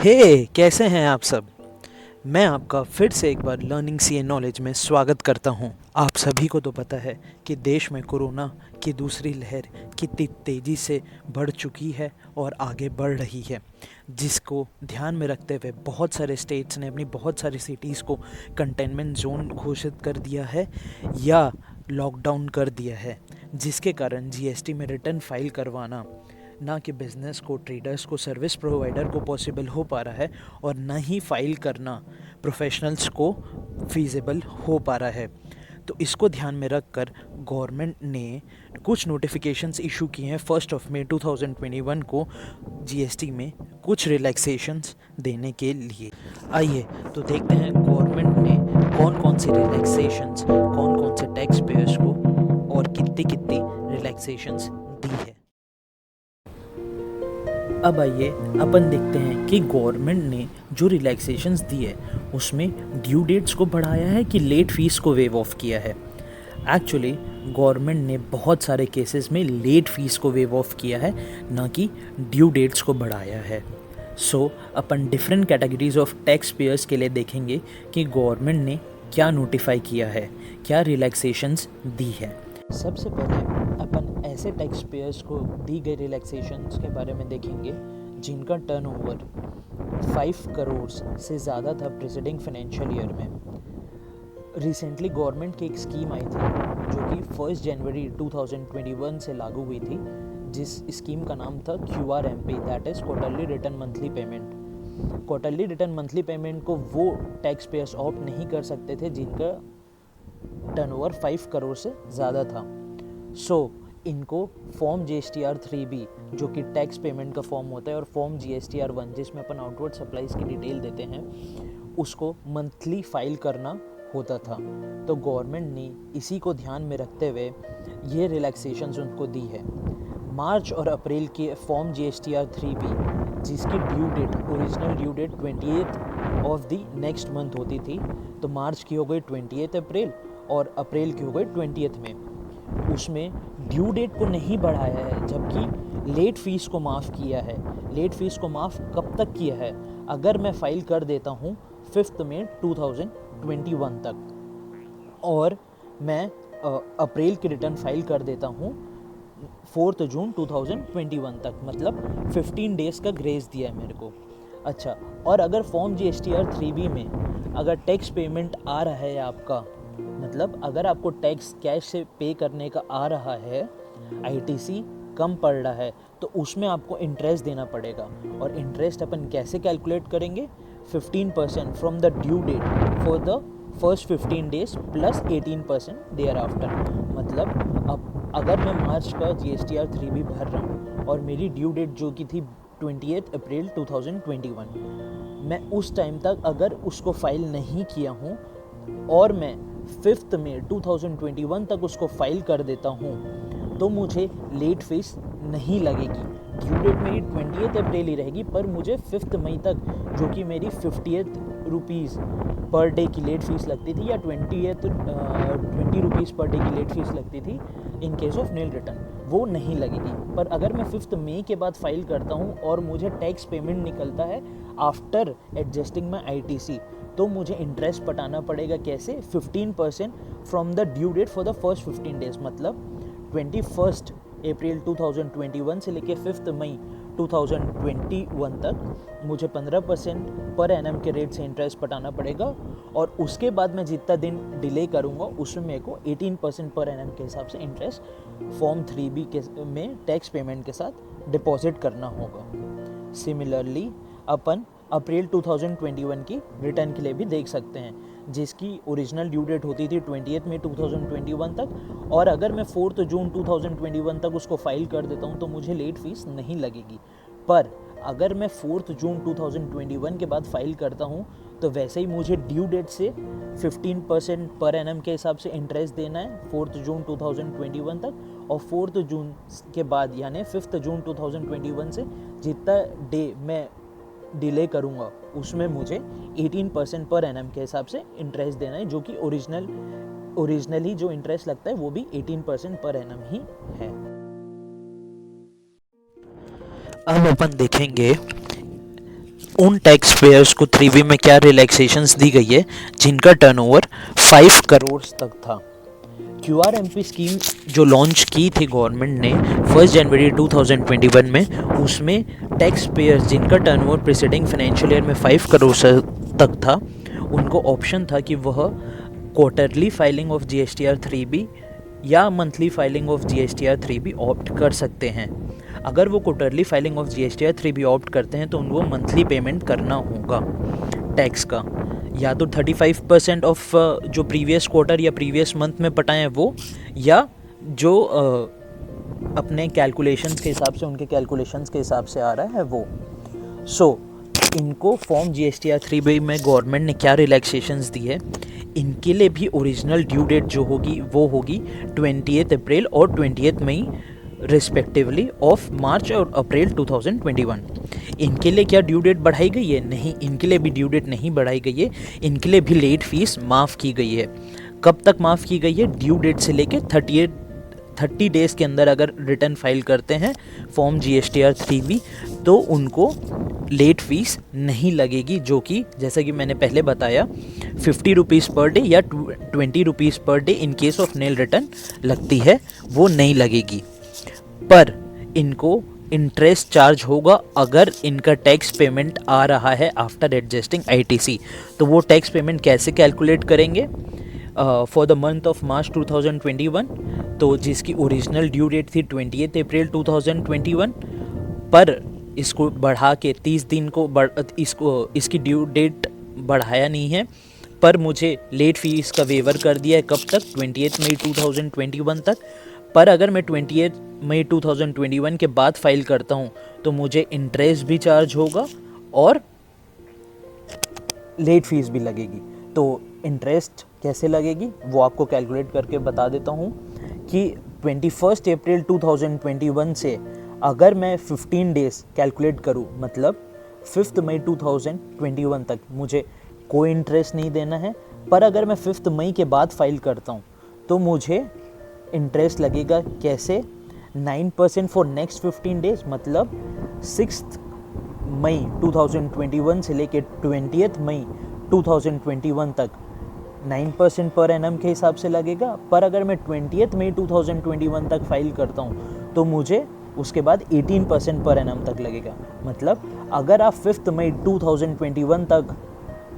हे कैसे हैं आप सब। मैं आपका फिर से एक बार लर्निंग सी एन नॉलेज में स्वागत करता हूं। आप सभी को तो पता है कि देश में कोरोना की दूसरी लहर कितनी तेज़ी से बढ़ चुकी है और आगे बढ़ रही है, जिसको ध्यान में रखते हुए बहुत सारे स्टेट्स ने अपनी बहुत सारी सिटीज़ को कंटेनमेंट जोन घोषित कर दिया है या लॉकडाउन कर दिया है, जिसके कारण जीएसटी में रिटर्न फाइल करवाना ना कि बिज़नेस को, ट्रेडर्स को, सर्विस प्रोवाइडर को पॉसिबल हो पा रहा है और ना ही फाइल करना प्रोफेशनल्स को फीजिबल हो पा रहा है। तो इसको ध्यान में रख कर गवर्नमेंट ने कुछ नोटिफिकेशंस इशू किए हैं 1 मई 2021 को जीएसटी में कुछ रिलैक्सेशंस देने के लिए। आइए तो देखते हैं गवर्नमेंट ने कौन कौन से रिलैक्सेशंस कौन कौन से टैक्स पेयर्स को और कितनी कितनी रिलैक्सेशंस दी है। अब आइए अपन देखते हैं कि गवर्नमेंट ने जो रिलैक्सेशंस दी है उसमें ड्यू डेट्स को बढ़ाया है कि लेट फीस को वेव ऑफ किया है। एक्चुअली गवर्नमेंट ने बहुत सारे केसेस में लेट फीस को वेव ऑफ किया है, ना कि ड्यू डेट्स को बढ़ाया है। सो अपन different categories of taxpayers के लिए देखेंगे कि गवर्नमेंट ने क्या नोटिफाई किया है, क्या रिलैक्सेशंस दी है। सबसे पहले अपन ऐसे टैक्स पेयर्स को दी गई रिलैक्सेशंस के बारे में देखेंगे जिनका टर्नओवर 5 करोड़ से ज़्यादा था प्रेसिडिंग फाइनेंशियल ईयर में। रिसेंटली गवर्नमेंट की एक स्कीम आई थी जो कि 1 जनवरी 2021 से लागू हुई थी, जिस स्कीम का नाम था QRMP, that is quarterly return monthly payment. Quarterly return monthly payment को वो टैक्स पेयर्स ऑप्ट नहीं कर सकते थे जिनका टर्नओवर 5 करोड़ से ज़्यादा था। इनको फॉर्म GSTR 3B जो कि टैक्स पेमेंट का फॉर्म होता है और फॉर्म GSTR 1 जिसमें अपन आउटवर्ड सप्लाईज की डिटेल देते हैं, उसको मंथली फाइल करना होता था। तो गवर्नमेंट ने इसी को ध्यान में रखते हुए ये रिलैक्सेशंस उनको दी है। मार्च और अप्रैल के फॉर्म GSTR 3B जिसकी due date, original due date 28 of the next month होती थी, तो मार्च की हो गई 28 अप्रैल और अप्रैल की हो गई 20 में। उसमें ड्यू डेट को नहीं बढ़ाया है, जबकि लेट फीस को माफ़ किया है। लेट फीस को माफ़ कब तक किया है? अगर मैं फ़ाइल कर देता हूँ 5 मई 2021 तक और मैं अप्रैल की रिटर्न फाइल कर देता हूँ 4 जून 2021 तक, मतलब 15 डेज़ का ग्रेस दिया है मेरे को। अच्छा, और अगर फॉर्म GSTR 3B में अगर टैक्स पेमेंट आ रहा है आपका, मतलब अगर आपको टैक्स कैश से पे करने का आ रहा है, ITC कम पड़ रहा है, तो उसमें आपको इंटरेस्ट देना पड़ेगा। और इंटरेस्ट अपन कैसे कैलकुलेट करेंगे? 15% from the due date for the first 15 days plus 18% thereafter. मतलब अब अगर मैं मार्च का GSTR 3B भर रहा हूँ और मेरी ड्यू डेट जो कि थी 28 अप्रैल 2021, मैं उस टाइम तक अगर उसको फाइल नहीं किया हूँ और मैं 5 मई 2021 तक उसको फाइल कर देता हूँ, तो मुझे लेट फीस नहीं लगेगी। ड्यू डेट मेरी 28 अप्रैल ही रहेगी, पर मुझे 5 मई तक, जो कि मेरी 50 रुपीज़ पर डे की लेट फीस लगती थी या 20 रुपीज़ पर डे की लेट फीस लगती थी in case of nil return, वो नहीं लगेगी। पर अगर मैं 5 मई के बाद फाइल करता हूँ और मुझे टैक्स पेमेंट निकलता है आफ्टर एडजस्टिंग माई ITC, तो मुझे इंटरेस्ट पटाना पड़ेगा। कैसे? 15% from the due date for the first 15 days, मतलब 21 अप्रैल 2021 से लेके 5 मई 2021 तक मुझे 15% पर एनम के रेट से इंटरेस्ट पटाना पड़ेगा। और उसके बाद मैं जितना दिन डिले करूँगा उसमें मेरे को 18% पर एनम के हिसाब से इंटरेस्ट फॉर्म 3B के में टैक्स पेमेंट के साथ डिपॉजिट करना होगा। सिमिलरली अपन अप्रैल 2021 की रिटर्न के लिए भी देख सकते हैं, जिसकी ओरिजिनल ड्यू डेट होती थी 28 मई 2021 तक, और अगर मैं 4 जून 2021 तक उसको फाइल कर देता हूं तो मुझे लेट फीस नहीं लगेगी। पर अगर मैं 4 जून 2021 के बाद फाइल करता हूं तो वैसे ही मुझे ड्यू डेट से 15% पर एनम के हिसाब से इंटरेस्ट देना है 4 जून 2021 तक, और 4 जून के बाद यानी 5 जून 2021 से जितना डे मैं डिले करूँगा उसमें मुझे 18% पर एनम के हिसाब से इंटरेस्ट देना है, जो कि ओरिजिनली जो इंटरेस्ट लगता है वो भी 18% पर एनम ही है। अब अपन देखेंगे उन टैक्स पेयर्स को 3B में क्या रिलैक्सेशंस दी गई है जिनका टर्नओवर 5 करोड़ तक था। QRMP स्कीम जो लॉन्च की थी गवर्नमेंट ने 1 जनवरी 2021 में, उसमें टैक्स पेयर्स जिनका टर्नओवर प्रीसीडिंग फाइनेंशियल ईयर में 5 करोड़ तक था, उनको ऑप्शन था कि वह quarterly filing of GSTR 3B या monthly filing of GSTR 3B opt कर सकते हैं। अगर वो quarterly filing of GSTR 3B opt करते हैं तो उनको मंथली पेमेंट करना होगा टैक्स का, या तो 35% ऑफ जो प्रीवियस क्वार्टर या प्रीवियस मंथ में पटाए हैं वो, या जो अपने कैलकुलेशंस के हिसाब से, उनके कैलकुलेशंस के हिसाब से आ रहा है वो। सो इनको फॉर्म GSTR 3B में गवर्नमेंट ने क्या रिलैक्सेशंस दी है, इनके लिए भी ओरिजिनल ड्यू डेट जो होगी वो होगी 28 अप्रैल और 28 मई रिस्पेक्टिवली ऑफ मार्च और अप्रैल 2021। इनके लिए क्या ड्यू डेट बढ़ाई गई है? नहीं, इनके लिए भी ड्यू डेट नहीं बढ़ाई गई है। इनके लिए भी लेट फीस माफ़ की गई है। कब तक माफ़ की गई है? ड्यू डेट से लेके 30 डेज़ के अंदर अगर रिटर्न फाइल करते हैं फॉर्म GSTR 3B तो उनको लेट फीस नहीं लगेगी, जो कि जैसा कि मैंने पहले बताया 50 रुपीज़ पर डे या 20 rupees per day in case of nail return लगती है, वो नहीं लगेगी। पर इनको इंटरेस्ट चार्ज होगा अगर इनका टैक्स पेमेंट आ रहा है आफ्टर एडजस्टिंग ITC। तो वो टैक्स पेमेंट कैसे कैलकुलेट करेंगे? For the month of March 2021, तो जिसकी ओरिजिनल ड्यू डेट थी 28 अप्रैल 2021, पर इसको बढ़ा के 30 दिन को इसकी ड्यू डेट बढ़ाया नहीं है, पर मुझे लेट फीस का वेवर कर दिया है। कब तक? 28 मई 2021 तक। पर अगर मैं 28 मई 2021 के बाद फाइल करता हूँ तो मुझे इंटरेस्ट भी चार्ज होगा और लेट फीस भी लगेगी। तो इंटरेस्ट कैसे लगेगी वो आपको कैलकुलेट करके बता देता हूँ कि 21 अप्रैल 2021 से अगर मैं 15 डेज़ कैलकुलेट करूँ, मतलब 5 मई 2021 तक मुझे कोई इंटरेस्ट नहीं देना है। पर अगर मैं 5 मई के बाद फाइल करता हूँ तो मुझे इंटरेस्ट लगेगा। कैसे? 9% फॉर नेक्स्ट 15 डेज, मतलब 6 मई 2021 से लेके 20 मई 2021 तक 9% पर एनम के हिसाब से लगेगा। पर अगर मैं 20 मई 2021 तक फाइल करता हूँ तो मुझे उसके बाद 18% पर एनम तक लगेगा। मतलब अगर आप 5 मई 2021 तक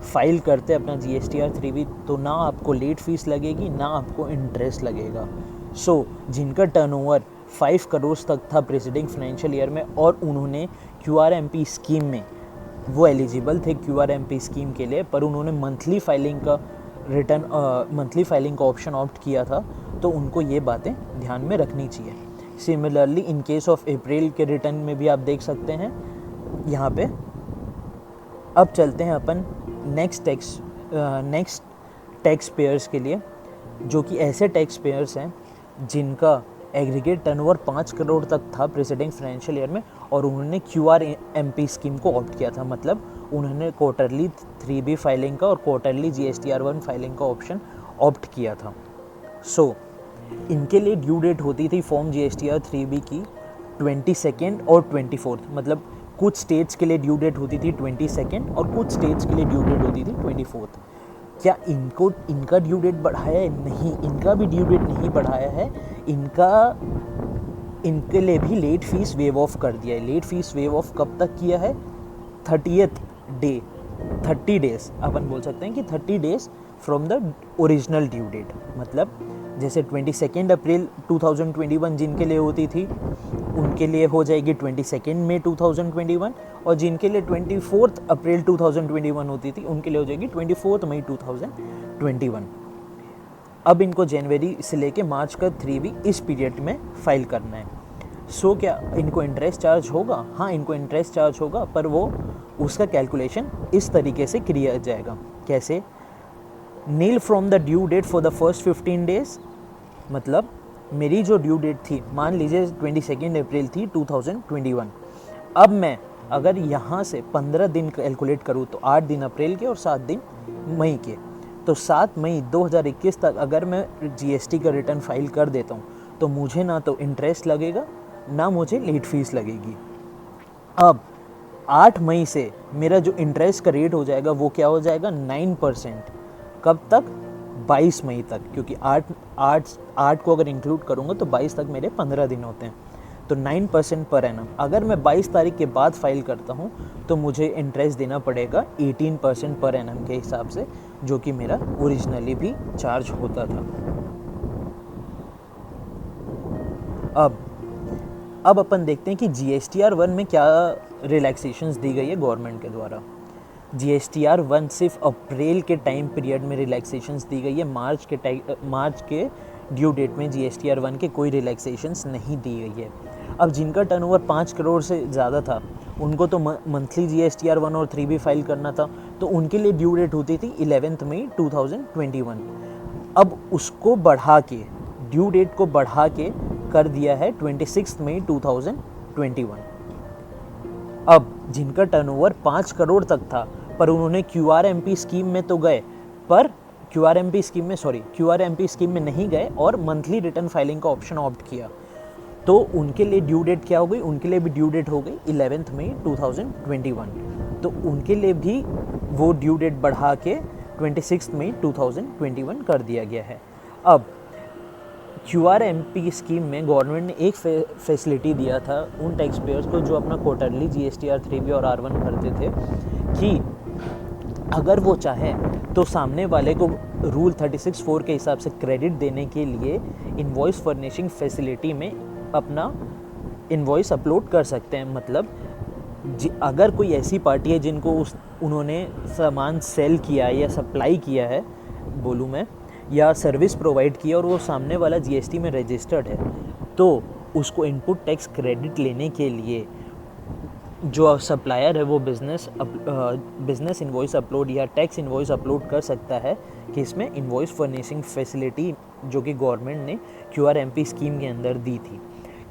फाइल करते अपना GSTR 3B तो ना आपको लेट फीस लगेगी ना आपको इंटरेस्ट लगेगा। सो जिनका टर्नओवर 5 करोड़ तक था प्रीसीडिंग फाइनेंशियल ईयर में और उन्होंने QRMP स्कीम में, वो एलिजिबल थे QRMP स्कीम के लिए, पर उन्होंने मंथली फाइलिंग का ऑप्शन ऑप्ट किया था, तो उनको ये बातें ध्यान में रखनी चाहिए। Similarly in case of April के रिटर्न में भी आप देख सकते हैं यहाँ पे। अब चलते हैं अपन नेक्स्ट टैक्स पेयर्स के लिए, जो कि ऐसे टैक्स पेयर्स हैं जिनका एग्रीगेट टर्नओवर 5 करोड़ तक था प्रीसीडिंग फाइनेंशियल ईयर में और उन्होंने QRMP स्कीम को ऑप्ट किया था। मतलब उन्होंने क्वार्टरली 3B फाइलिंग का और क्वार्टरली GSTR 1 फाइलिंग का ऑप्शन ऑप्ट किया था। सो इनके लिए ड्यू डेट होती थी फॉर्म GSTR 3B की 22 और 24, मतलब कुछ स्टेट्स के लिए ड्यू डेट होती थी 22 और कुछ स्टेट्स के लिए ड्यू डेट होती थी 24। क्या इनका ड्यू डेट बढ़ाया है? नहीं, इनका भी ड्यू डेट नहीं बढ़ाया है। इनके लिए भी लेट फीस वेव ऑफ कर दिया है। लेट फीस वेव ऑफ कब तक किया है? 30 डेज अपन बोल सकते हैं कि 30 days from the original due date. मतलब जैसे 22 अप्रैल 2021 जिनके लिए होती थी उनके लिए हो जाएगी 22 मई 2021, और जिनके लिए 24 अप्रैल 2021 होती थी उनके लिए हो जाएगी 24 मई 2021। अब इनको जनवरी से लेके मार्च का 3B इस पीरियड में फाइल करना है। सो क्या इनको इंटरेस्ट चार्ज होगा? हाँ, इनको इंटरेस्ट चार्ज होगा, पर वो उसका कैलकुलेशन इस तरीके से किया जाएगा। कैसे? Nil from the due date for the first 15 days. मतलब मेरी जो ड्यू डेट थी, मान लीजिए 22 अप्रैल थी 2021। अब मैं अगर यहाँ से 15 दिन कैलकुलेट करूँ तो 8 दिन अप्रैल के और 7 दिन मई के, तो 7 मई 2021 तक अगर मैं GST का रिटर्न फाइल कर देता हूँ तो मुझे ना तो इंटरेस्ट लगेगा ना मुझे लेट फीस लगेगी। अब 8 मई से मेरा जो इंटरेस्ट का रेट हो जाएगा वो क्या हो जाएगा 9%। कब तक? 22 मई तक, क्योंकि 8 को अगर इंक्लूड करूँगा तो 22 तक मेरे 15 दिन होते हैं। तो 9% पर एनम। अगर मैं 22 तारीख के बाद फाइल करता हूँ तो मुझे इंटरेस्ट देना पड़ेगा 18% पर एनम के हिसाब से, जो कि मेरा ओरिजिनली भी चार्ज होता था। अब अपन देखते हैं कि GSTR 1 में क्या रिलैक्सेशंस दी गई है गवर्नमेंट के द्वारा। GSTR 1 सिर्फ अप्रैल के टाइम पीरियड में रिलैक्सेशंस दी गई है। मार्च के ड्यू डेट में GSTR 1 के कोई रिलैक्सेशंस नहीं दी गई है। अब जिनका टर्नओवर 5 करोड़ से ज़्यादा था उनको तो मंथली GSTR 1 और 3 भी फाइल करना था, तो उनके लिए ड्यू डेट होती थी 11 मई 2021। अब उसको बढ़ा के, ड्यू डेट को बढ़ा के कर दिया है 26 मई 2021। अब जिनका टर्नओवर 5 करोड़ तक था पर उन्होंने QRMP स्कीम में तो गए, पर QRMP स्कीम में नहीं गए और मंथली रिटर्न फाइलिंग का ऑप्शन ऑप्ट किया, तो उनके लिए ड्यू डेट क्या हो गई? उनके लिए भी ड्यू डेट हो गई 11 मई 2021। तो उनके लिए भी वो ड्यू डेट बढ़ा के 26 मई 2021 कर दिया गया है। अब QRMP स्कीम में गवर्नमेंट ने एक फैसिलिटी दिया था उन टैक्स पेयर्स को जो अपना क्वार्टरली GSTR 3B और R1 भरते थे, कि अगर वो चाहे तो सामने वाले को रूल 36(4) के हिसाब से क्रेडिट देने के लिए इनवॉइस फर्निशिंग फैसिलिटी में अपना इनवॉइस अपलोड कर सकते हैं। मतलब अगर कोई ऐसी पार्टी है जिनको उन्होंने सामान सेल किया या सप्लाई किया है, बोलूँ मैं, या सर्विस प्रोवाइड किया और वो सामने वाला GST में रजिस्टर्ड है, तो उसको इनपुट टैक्स क्रेडिट लेने के लिए जो सप्लायर है वो बिजनेस इनवॉइस अपलोड या टैक्स इनवॉइस अपलोड कर सकता है कि इसमें इनवॉइस फर्निशिंग फैसिलिटी जो कि गवर्नमेंट ने QRMP स्कीम के अंदर दी थी।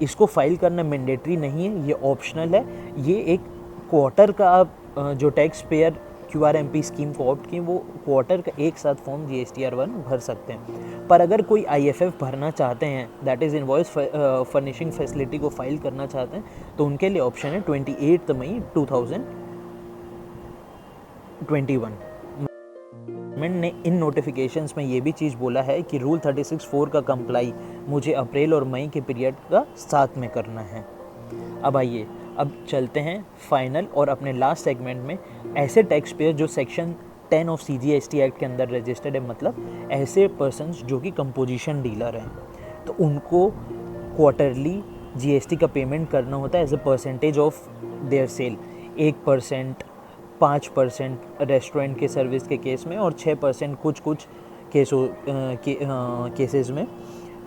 इसको फाइल करना मैंडेटरी नहीं है, ये ऑप्शनल है। ये एक क्वार्टर का जो टैक्स पेयर QRMP स्कीम को ऑप्ट की, वो क्वार्टर का एक साथ फॉर्म GSTR 1 भर सकते हैं। पर अगर कोई IFF भरना चाहते हैं, that is invoice furnishing facility को फाइल करना चाहते हैं, तो उनके लिए ऑप्शन है 28 मई 2021। गवर्नमेंट ने इन नोटिफिकेशंस में ये भी चीज़ बोला है कि रूल 36(4) का कंप्लाई मुझे अप्रैल और मई के पीरियड का साथ में करना है। अब आइए, अब चलते हैं फाइनल और अपने लास्ट सेगमेंट में ऐसे टैक्स पेयर जो सेक्शन 10 ऑफ CGST एक्ट के अंदर रजिस्टर्ड है, मतलब ऐसे पर्सन्स जो कि कंपोजिशन डीलर हैं, तो उनको क्वार्टरली GST का पेमेंट करना होता है as a percentage of their sale. 1%, 5% restaurant के सर्विस के केस में और 6% कुछ केसेस में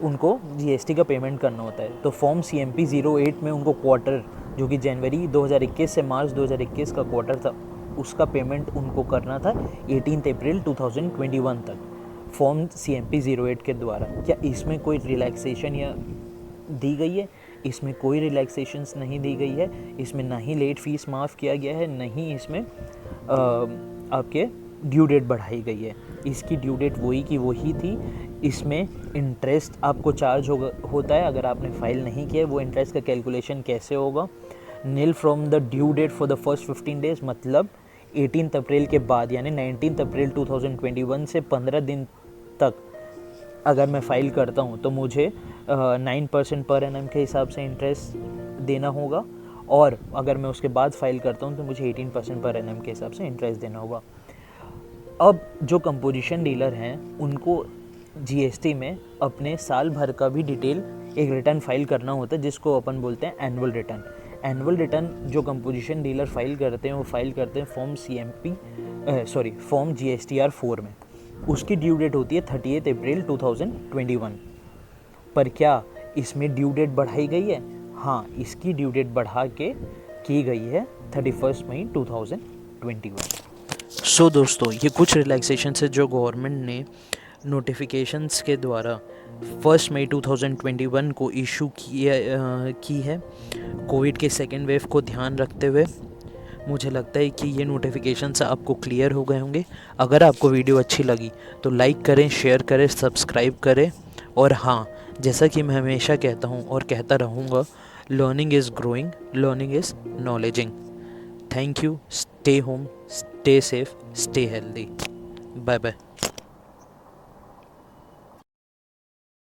उनको GST का पेमेंट करना होता है। तो फॉर्म CMP 08 में उनको क्वार्टर, जो कि जनवरी 2021 से मार्च 2021 का क्वार्टर था, उसका पेमेंट उनको करना था 18 अप्रैल 2021 तक फॉर्म CMP 08 के द्वारा। क्या इसमें कोई रिलैक्सेशन या दी गई है? इसमें कोई रिलैक्सेशंस नहीं दी गई है। इसमें ना ही लेट फीस माफ़ किया गया है, ना ही इसमें आपके ड्यू डेट बढ़ाई गई है। इसकी ड्यू डेट वही की वही थी। इसमें इंटरेस्ट आपको चार्ज होता है अगर आपने फाइल नहीं किया है। वो इंटरेस्ट का कैलकुलेशन कैसे होगा? Nil from the due date for the first 15 days, मतलब 18 अप्रैल के बाद, यानी 19 अप्रैल 2021 से 15 दिन तक अगर मैं फ़ाइल करता हूँ तो मुझे 9% पर एनम के हिसाब से इंटरेस्ट देना होगा, और अगर मैं उसके बाद फ़ाइल करता हूँ तो मुझे 18% पर एनम के हिसाब से इंटरेस्ट देना होगा। अब जो कंपोजिशन डीलर हैं उनको GST में अपने साल भर का भी डिटेल एक रिटर्न फाइल करना होता है, जिसको अपन बोलते हैं एनुअल रिटर्न। एनुअल रिटर्न जो कंपोजिशन डीलर फाइल करते हैं वो फाइल करते हैं फॉर्म GSTR 4 में। उसकी ड्यू डेट होती है 30 अप्रैल 2021। पर क्या इसमें ड्यू डेट बढ़ाई गई है? हाँ, इसकी ड्यू डेट बढ़ा के की गई है 31 मई 2021। सो दोस्तों, ये कुछ रिलैक्सेशन है जो गवर्नमेंट ने नोटिफिकेशंस के द्वारा 1 मई 2021 को इशू की है कोविड के सेकेंड वेव को ध्यान रखते हुए। मुझे लगता है कि ये नोटिफिकेशंस आपको क्लियर हो गए होंगे। अगर आपको वीडियो अच्छी लगी तो लाइक करें, शेयर करें, सब्सक्राइब करें। और हाँ, जैसा कि मैं हमेशा कहता हूँ और कहता रहूँगा, learning is growing, learning is knowledging. Thank you, stay home, stay safe, stay healthy, bye bye.